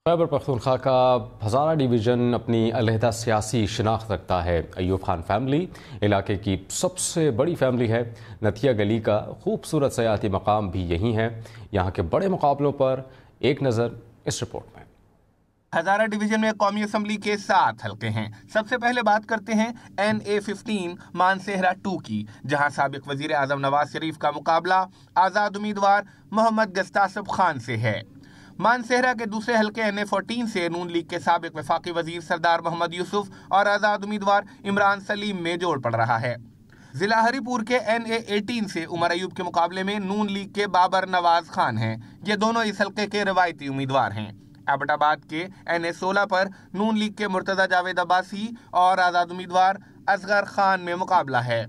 खैबर पख्तूनख्वा का हज़ारा डिवीज़न अपनी अलहदा सियासी शनाख्त रखता है। अयूब खान फैमिली इलाके की सबसे बड़ी फैमिली है। नथिया गली का खूबसूरत सयाती मकाम भी यही है। यहाँ के बड़े मुकाबलों पर एक नज़र इस रिपोर्ट में। हज़ारा डिवीजन में कौमी असम्बली के 7 हल्के हैं। सबसे पहले बात करते हैं NA-15 मानसेहरा 2 की, जहां साबिक वजीर आजम नवाज शरीफ का मुकाबला आज़ाद उम्मीदवार मोहम्मद गस्तासिब खान से है। मानसेहरा के दूसरे हल्के NA-14 से नून लीग के साबिक वफाकी वजीर सरदार मोहम्मद यूसुफ और आज़ाद उम्मीदवार इमरान सलीम में जोड़ पड़ रहा है। जिला हरीपुर के NA-18 से उमर अयूब के मुकाबले में नून लीग के बाबर नवाज खान हैं। ये दोनों इस हल्के के रवायती उम्मीदवार हैं। एबटाबाद के NA-16 पर नून लीग के मुर्तजा जावेद अब्बासी और आज़ाद उम्मीदवार असगर खान में मुकाबला है।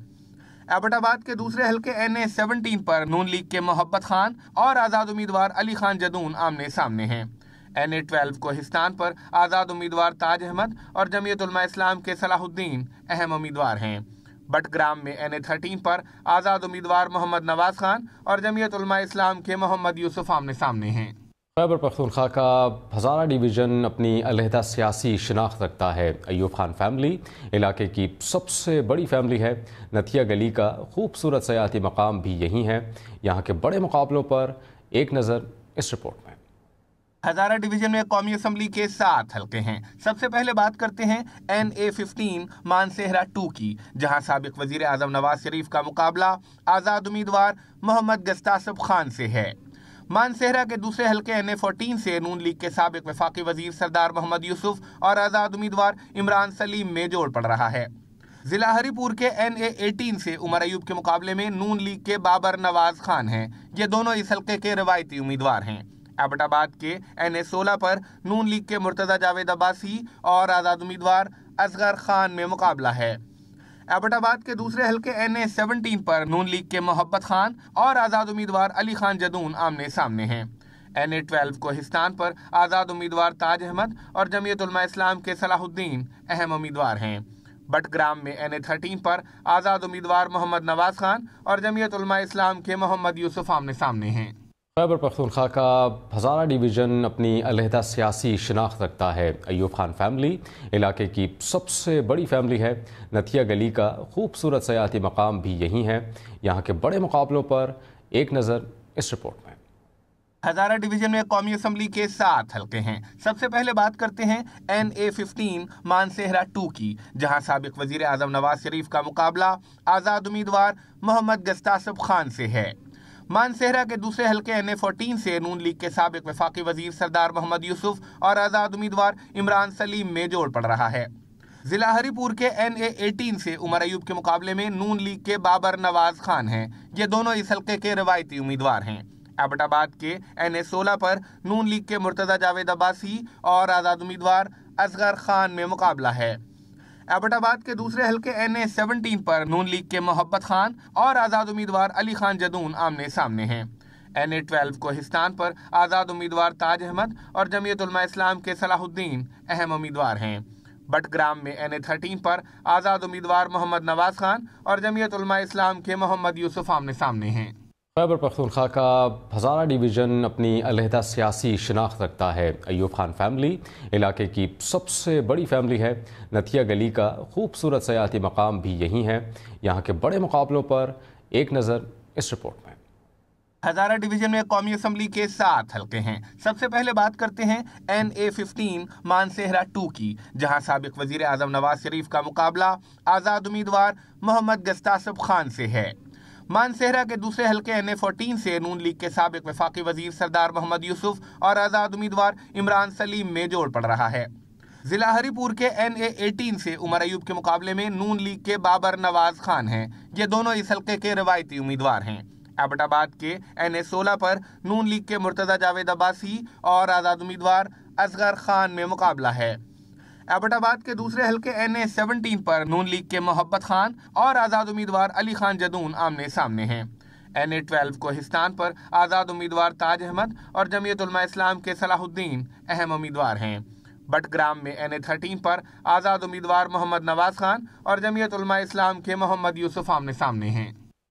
एबटाबाद के दूसरे हल्के NA-17 पर नून लीग के मोहब्बत खान और आज़ाद उम्मीदवार अली खान जदून आमने सामने हैं। NA-12 कोहिस्तान पर आज़ाद उम्मीदवार ताज अहमद और जमीयत उलमा इस्लाम के सलाहुद्दीन अहम उम्मीदवार हैं। बटग्राम में NA-13 पर आज़ाद उम्मीदवार मोहम्मद नवाज खान और जमीयत उलमा इस्लाम के मोहम्मद यूसुफ आमने सामने हैं। खैबर पख्तूनख्वा का हज़ारा डिवीज़न अपनी अलहदा सियासी शनाख्त रखता है। अयूब खान फैमिली इलाके की सबसे बड़ी फैमिली है। नथिया गली का खूबसूरत सयाती मकाम भी यही है। यहाँ के बड़े मुकाबलों पर एक नज़र इस रिपोर्ट में। हज़ारा डिवीजन में कौमी असम्बली के 7 हल्के हैं। सबसे पहले बात करते हैं NA-15 मानसेहरा 2 की, जहां साबिक वजीर आजम नवाज शरीफ का मुकाबला आज़ाद उम्मीदवार मोहम्मद गस्तासिब खान से है। मानसेहरा के दूसरे हल्के NA-14 से नून लीग के साबिक वफाकी वजीर सरदार मोहम्मद यूसुफ और आज़ाद उम्मीदवार इमरान सलीम में जोड़ पड़ रहा है। जिला हरीपुर के NA-18 से उमर अयूब के मुकाबले में नून लीग के बाबर नवाज खान हैं। ये दोनों इस हल्के के रवायती उम्मीदवार हैं। एबटाबाद के NA-16 पर नून लीग के मुर्तजा जावेद अब्बासी और आज़ाद उम्मीदवार असगर खान में मुकाबला है। एबटाबाद के दूसरे हल्के NA-17 पर नून लीग के मोहब्बत खान और आज़ाद उम्मीदवार अली खान जदून आमने सामने हैं। NA-12 कोहिस्तान पर आज़ाद उम्मीदवार ताज अहमद और जमीयत उलमा इस्लाम के सलाहुद्दीन अहम उम्मीदवार हैं। बटग्राम में NA-13 पर आज़ाद उम्मीदवार मोहम्मद नवाज खान और जमीयत उलमा इस्लाम के मोहम्मद यूसुफ आमने सामने हैं। खैबर पख्तूनख्वा का हज़ारा डिवीज़न अपनी अलहदा सियासी शनाख्त रखता है। अयूब खान फैमिली इलाके की सबसे बड़ी फैमिली है। नथिया गली का खूबसूरत सयाती मकाम भी यही है। यहाँ के बड़े मुकाबलों पर एक नज़र इस रिपोर्ट में। हज़ारा डिवीजन में कौमी असम्बली के 7 हल्के हैं। सबसे पहले बात करते हैं NA-15 मानसेहरा 2 की, जहां साबिक वजीर आजम नवाज शरीफ का मुकाबला आज़ाद उम्मीदवार मोहम्मद गस्तासिब खान से है। मानसेहरा के दूसरे हल्के NA-14 से नून लीग के साबिक वफाकी वजीर सरदार मोहम्मद यूसुफ और आज़ाद उम्मीदवार इमरान सलीम में जोड़ पड़ रहा है। जिला हरीपुर के NA-18 से उमर अयूब के मुकाबले में नून लीग के बाबर नवाज खान हैं। ये दोनों इस हल्के के रवायती उम्मीदवार हैं। एबटाबाद के NA-16 पर नून लीग के मुर्तजा जावेद अब्बासी और आज़ाद उम्मीदवार असगर खान में मुकाबला है। एबटाबाद के दूसरे हल्के NA-17 पर नून लीग के मोहब्बत खान और आज़ाद उम्मीदवार अली खान जदून आमने सामने हैं। NA-12 कोहिस्तान पर आज़ाद उम्मीदवार ताज अहमद और जमीयत उलमा इस्लाम के सलाहुद्दीन अहम उम्मीदवार हैं। बटग्राम में NA-13 पर आज़ाद उम्मीदवार मोहम्मद नवाज खान और जमीयत उलमा इस्लाम के मोहम्मद यूसुफ आमने सामने हैं। खैबर पख्तूनख्वा का हज़ारा डिवीज़न अपनी अलहदा सियासी शनाख्त रखता है। अयूब खान फैमिली इलाके की सबसे बड़ी फैमिली है। नथिया गली का खूबसूरत सयाती मकाम भी यही है। यहाँ के बड़े मुकाबलों पर एक नज़र इस रिपोर्ट में। हज़ारा डिवीजन में कौमी असम्बली के 7 हल्के हैं। सबसे पहले बात करते हैं NA-15 मानसेहरा 2 की, जहां साबिक वजीर आजम नवाज शरीफ का मुकाबला आज़ाद उम्मीदवार मोहम्मद गस्तासिब खान से है। मानसेहरा के दूसरे हल्के NA-14 से नून लीग के साबिक वफाकी वजीर सरदार मोहम्मद यूसुफ और आज़ाद उम्मीदवार इमरान सलीम में जोड़ पड़ रहा है। जिला हरीपुर के NA-18 से उमर अयूब के मुकाबले में नून लीग के बाबर नवाज खान हैं। ये दोनों इस हल्के के रवायती उम्मीदवार हैं। एबटाबाद के NA-16 पर नून लीग के मुर्तजा जावेद अब्बासी और आज़ाद उम्मीदवार असगर खान में मुकाबला है। एबटाबाद के दूसरे हल्के NA-17 पर नून लीग के मोहब्बत खान और आज़ाद उम्मीदवार अली खान जदून आमने सामने हैं। NA-12 कोहिस्तान पर आज़ाद उम्मीदवार ताज अहमद और जमीयत उलमा इस्लाम के सलाहुद्दीन अहम उम्मीदवार हैं। बटग्राम में NA-13 पर आज़ाद उम्मीदवार मोहम्मद नवाज खान और जमीयत उलमा इस्लाम के मोहम्मद यूसुफ आमने सामने हैं।